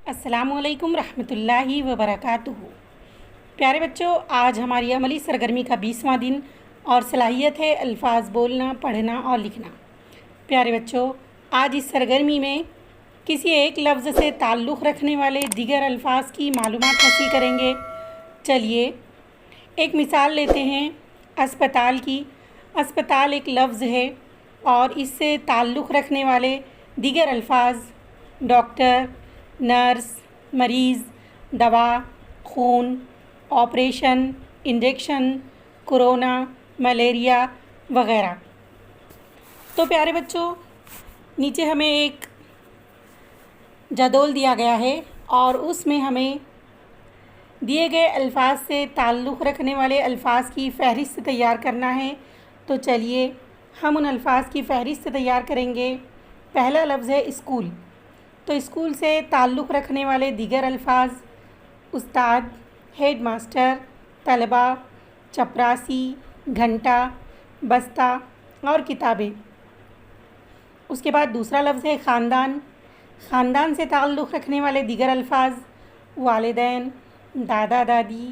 अस्सलामुअलैकुम रहमतुल्लाहि व बरकातुहू। प्यारे बच्चों, आज हमारी अमली सरगर्मी का 20वां दिन और सलाहियत है अल्फाज बोलना, पढ़ना और लिखना। प्यारे बच्चों, आज इस सरगर्मी में किसी एक लफ्ज़ से ताल्लुक़ रखने वाले दीगर अल्फाज की मालूमात हासिल करेंगे। चलिए एक मिसाल लेते हैं अस्पताल की। अस्पताल एक लफ्ज़ है और इससे ताल्लुक़ रखने वाले दीगर अल्फाज डॉक्टर, नर्स, मरीज़, दवा, खून, ऑपरेशन, इंजेक्शन, कोरोना, मलेरिया वगैरह। तो प्यारे बच्चों, नीचे हमें एक जदोल दिया गया है और उसमें हमें दिए गए अल्फाज से ताल्लुक़ रखने वाले अल्फाज की फ़हरिस्त तैयार करना है। तो चलिए हम उन अल्फाज की फ़हरिस्त तैयार करेंगे। पहला लफ्ज़ है स्कूल। तो स्कूल से ताल्लुक़ रखने वाले दीगर अल्फाज उस्ताद, हेड मास्टर, तलबा, चपरासी, घंटा, बस्ता और किताबें। उसके बाद दूसरा लफ्ज़ है ख़ानदान। ख़ानदान से ताल्लुक़ रखने वाले दीगर अल्फाज वालिदैन, दादा दादी,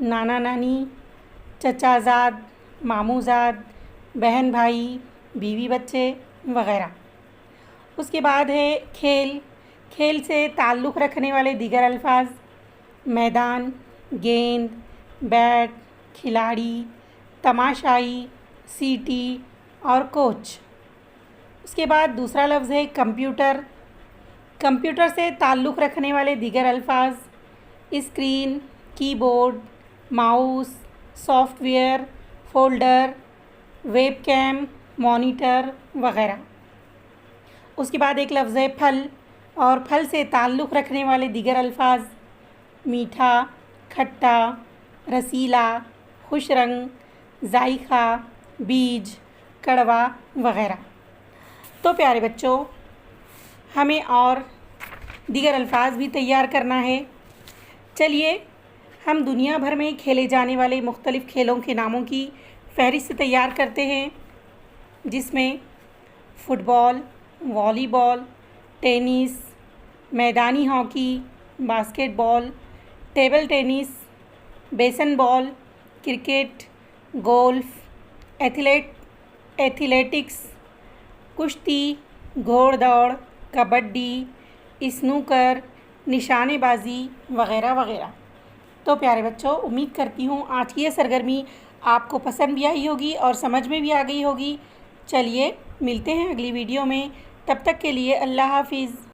नाना नानी, चचाज़ाद, मामूज़ाद, बहन भाई, बीवी बच्चे वगैरह। उसके बाद है खेल। खेल से ताल्लुक़ रखने वाले दीगर अल्फाज मैदान, गेंद, बैट, खिलाड़ी, तमाशाई, सीटी और कोच। उसके बाद दूसरा लफ्ज़ है कंप्यूटर। कंप्यूटर से ताल्लुक़ रखने वाले दीगर अल्फाज screen, keyboard, mouse, software, folder, webcam, monitor वगैरह। उसके बाद एक लफ्ज़ है फल और फल से ताल्लुक़ रखने वाले दीगर अल्फाज मीठा, खट्टा, रसीला, खुश रंग, जायका, बीज, कड़वा वगैरह। तो प्यारे बच्चों, हमें और दीगर अल्फाज भी तैयार करना है। चलिए हम दुनिया भर में खेले जाने वाले मुख्तलिफ़ खेलों के नामों की फ़हरिस्त तैयार करते हैं, जिसमें फ़ुटबॉल, वॉलीबॉल, टेनिस, मैदानी hockey, basketball, table tennis, baseball, cricket, golf, athletics, कुश्ती, घोड़दौड़, कबड्डी, स्नूकर, निशानेबाजी वगैरह वगैरह। तो प्यारे बच्चों, उम्मीद करती हूँ आज की ये सरगर्मी आपको पसंद भी आई होगी और समझ में भी आ गई होगी। चलिए मिलते हैं अगली वीडियो में। तब तक के लिए अल्लाह हाफिज़।